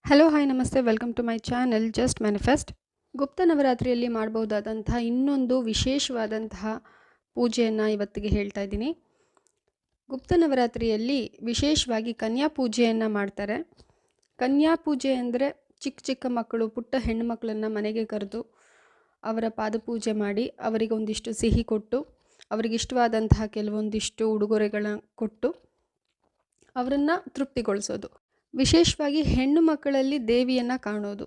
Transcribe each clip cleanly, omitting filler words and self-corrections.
Hello hi namaste welcome to my channel just manifest. ಗುಪ್ತ ನವರಾತ್ರಿಯಲ್ಲಿ ಮಾಡಬಹುದಾದಂತಹ ಇನ್ನೊಂದು ವಿಶೇಷವಾದಂತಹ ಪೂಜೆಯನ್ನು ಇವತ್ತಿಗೆ ಹೇಳ್ತಾ ಇದ್ದೀನಿ. ಗುಪ್ತ ನವರಾತ್ರಿಯಲ್ಲಿ ವಿಶೇಷವಾಗಿ ಕನ್ಯಾ ಪೂಜೆಯನ್ನು ಮಾಡ್ತಾರೆ. ಕನ್ಯಾ ಪೂಜೆ ಅಂದರೆ ಚಿಕ್ಕ ಚಿಕ್ಕ ಮಕ್ಕಳು, ಪುಟ್ಟ ಹೆಣ್ಣು ಮಕ್ಕಳನ್ನು ಮನೆಗೆ ಕರೆದು ಅವರ ಪಾದಪೂಜೆ ಮಾಡಿ ಅವರಿಗೆ ಒಂದಿಷ್ಟು ಸಿಹಿ ಕೊಟ್ಟು ಅವರಿಗಿಷ್ಟವಾದಂತಹ ಕೆಲವೊಂದಿಷ್ಟು ಉಡುಗೊರೆಗಳನ್ನ ಕೊಟ್ಟು ಅವರನ್ನು ತೃಪ್ತಿಗೊಳಿಸೋದು. ವಿಶೇಷವಾಗಿ ಹೆಣ್ಣು ಮಕ್ಕಳಲ್ಲಿ ದೇವಿಯನ್ನು ಕಾಣೋದು.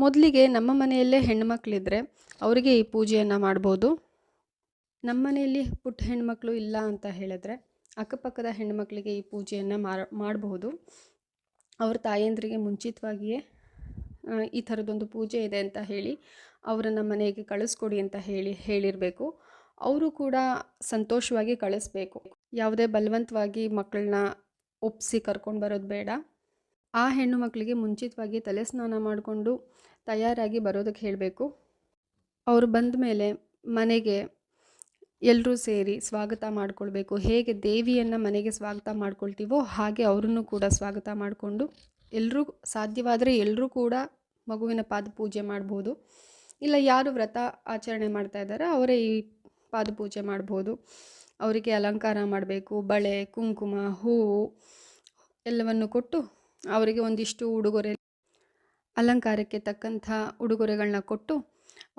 ಮೊದಲಿಗೆ ನಮ್ಮ ಮನೆಯಲ್ಲೇ ಹೆಣ್ಣು ಮಕ್ಕಳಿದ್ರೆ ಅವರಿಗೆ ಈ ಪೂಜೆಯನ್ನು ಮಾಡ್ಬೋದು. ನಮ್ಮ ಮನೆಯಲ್ಲಿ ಪುಟ್ಟ ಹೆಣ್ಮಕ್ಳು ಇಲ್ಲ ಅಂತ ಹೇಳಿದ್ರೆ ಅಕ್ಕಪಕ್ಕದ ಹೆಣ್ಣುಮಕ್ಕಳಿಗೆ ಈ ಪೂಜೆಯನ್ನು ಮಾಡಬಹುದು. ಅವ್ರ ತಾಯಂದ್ರಿಗೆ ಮುಂಚಿತವಾಗಿಯೇ ಈ ಥರದೊಂದು ಪೂಜೆ ಇದೆ ಅಂತ ಹೇಳಿ ಅವರನ್ನು ಮನೆಗೆ ಕಳಿಸ್ಕೊಡಿ ಅಂತ ಹೇಳಿರಬೇಕು. ಅವರು ಕೂಡ ಸಂತೋಷವಾಗಿ ಕಳಿಸ್ಬೇಕು. ಯಾವುದೇ ಬಲವಂತವಾಗಿ ಮಕ್ಕಳನ್ನ ಒಪ್ಪಿಸಿ ಕರ್ಕೊಂಡು ಬರೋದು ಬೇಡ. ಆ ಹೆಣ್ಣು ಮಕ್ಕಳಿಗೆ ಮುಂಚಿತವಾಗಿ ತಲೆ ಸ್ನಾನ ಮಾಡಿಕೊಂಡು ತಯಾರಾಗಿ ಬರೋದಕ್ಕೆ ಹೇಳಬೇಕು. ಅವರು ಬಂದ ಮೇಲೆ ಮನೆಗೆ ಎಲ್ಲರೂ ಸೇರಿ ಸ್ವಾಗತ ಮಾಡಿಕೊಳ್ಬೇಕು. ಹೇಗೆ ದೇವಿಯನ್ನು ಮನೆಗೆ ಸ್ವಾಗತ ಮಾಡ್ಕೊಳ್ತೀವೋ ಹಾಗೆ ಅವರನ್ನು ಕೂಡ ಸ್ವಾಗತ ಮಾಡಿಕೊಂಡು ಎಲ್ಲರೂ ಸಾಧ್ಯವಾದರೆ ಎಲ್ಲರೂ ಕೂಡ ಮಗುವಿನ ಪಾದ ಪೂಜೆ ಮಾಡ್ಬೋದು. ಇಲ್ಲ ಯಾರು ವ್ರತ ಆಚರಣೆ ಮಾಡ್ತಾ ಇದ್ದಾರೆ ಅವರೇ ಈ ಪಾದ ಪೂಜೆ ಮಾಡ್ಬೋದು. ಅವರಿಗೆ ಅಲಂಕಾರ ಮಾಡಬೇಕು. ಬಳೆ, ಕುಂಕುಮ, ಹೂವು ಎಲ್ಲವನ್ನು ಕೊಟ್ಟು ಅವರಿಗೆ ಒಂದಿಷ್ಟು ಉಡುಗೊರೆ, ಅಲಂಕಾರಕ್ಕೆ ತಕ್ಕಂಥ ಉಡುಗೊರೆಗಳನ್ನ ಕೊಟ್ಟು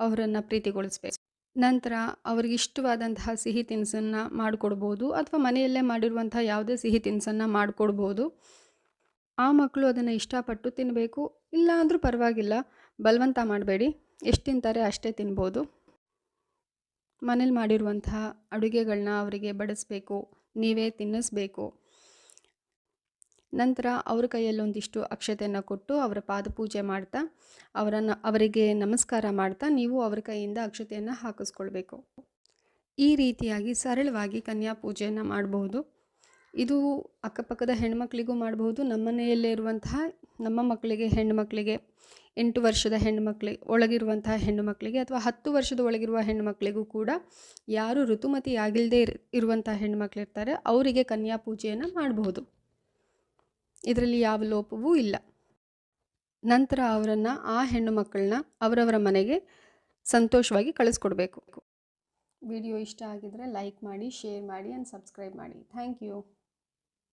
ಅವರನ್ನು ಪ್ರೀತಿಗೊಳಿಸ್ಬೇಕು. ನಂತರ ಅವರಿಗಿಷ್ಟವಾದಂತಹ ಸಿಹಿ ತಿನಿಸನ್ನು ಮಾಡಿಕೊಡ್ಬೋದು ಅಥವಾ ಮನೆಯಲ್ಲೇ ಮಾಡಿರುವಂಥ ಯಾವುದೇ ಸಿಹಿ ತಿನಿಸನ್ನು ಮಾಡಿಕೊಡ್ಬೋದು. ಆ ಮಕ್ಕಳು ಅದನ್ನು ಇಷ್ಟಪಟ್ಟು ತಿನ್ನಬೇಕು. ಇಲ್ಲ ಅಂದರೂ ಪರವಾಗಿಲ್ಲ, ಬಲವಂತ ಮಾಡಬೇಡಿ. ಎಷ್ಟು ತಿಂತಾರೆ ಅಷ್ಟೇ ತಿನ್ಬೋದು. ಮನೇಲಿ ಮಾಡಿರುವಂತಹ ಅಡುಗೆಗಳನ್ನ ಅವರಿಗೆ ಬಡಿಸ್ಬೇಕು, ನೀವೇ ತಿನ್ನಿಸ್ಬೇಕು. ನಂತರ ಅವ್ರ ಕೈಯಲ್ಲಿ ಒಂದಿಷ್ಟು ಅಕ್ಷತೆಯನ್ನು ಕೊಟ್ಟು ಅವರ ಪಾದಪೂಜೆ ಮಾಡ್ತಾ ಅವರಿಗೆ ನಮಸ್ಕಾರ ಮಾಡ್ತಾ ನೀವು ಅವರ ಕೈಯಿಂದ ಅಕ್ಷತೆಯನ್ನು ಹಾಕಿಸ್ಕೊಳ್ಬೇಕು. ಈ ರೀತಿಯಾಗಿ ಸರಳವಾಗಿ ಕನ್ಯಾ ಪೂಜೆಯನ್ನು ಮಾಡಬಹುದು. ಇದು ಅಕ್ಕಪಕ್ಕದ ಹೆಣ್ಮಕ್ಳಿಗೂ ಮಾಡಬಹುದು. ನಮ್ಮ ಮನೆಯಲ್ಲೇ ಇರುವಂತಹ ನಮ್ಮ ಮಕ್ಕಳಿಗೆ, ಹೆಣ್ಣುಮಕ್ಕಳಿಗೆ, 8 ವರ್ಷದ ಹೆಣ್ಣುಮಕ್ಕಳಿಗೆ ಒಳಗಿರುವಂತಹ ಹೆಣ್ಣುಮಕ್ಕಳಿಗೆ ಅಥವಾ 10 ವರ್ಷದ ಒಳಗಿರುವ ಹೆಣ್ಣುಮಕ್ಕಳಿಗೂ ಕೂಡ ಯಾರು ಋತುಮತಿ ಆಗಿಲ್ಲದೆ ಇರುವಂಥ ಹೆಣ್ಣುಮಕ್ಕಳಿರ್ತಾರೆ ಅವರಿಗೆ ಕನ್ಯಾ ಪೂಜೆಯನ್ನು ಮಾಡಬಹುದು. ಇದರಲ್ಲಿ ಯಾವ ಲೋಪವೂ ಇಲ್ಲ. ನಂತರ ಆ ಹೆಣ್ಣು ಮಕ್ಕಳನ್ನ ಅವರವರ ಮನೆಗೆ ಸಂತೋಷವಾಗಿ ಕಳಿಸ್ಕೊಡ್ಬೇಕು. ವಿಡಿಯೋ ಇಷ್ಟ ಆಗಿದ್ರೆ ಲೈಕ್ ಮಾಡಿ, ಶೇರ್ ಮಾಡಿ ಆ್ಯಂಡ್ ಸಬ್ಸ್ಕ್ರೈಬ್ ಮಾಡಿ. Thank you.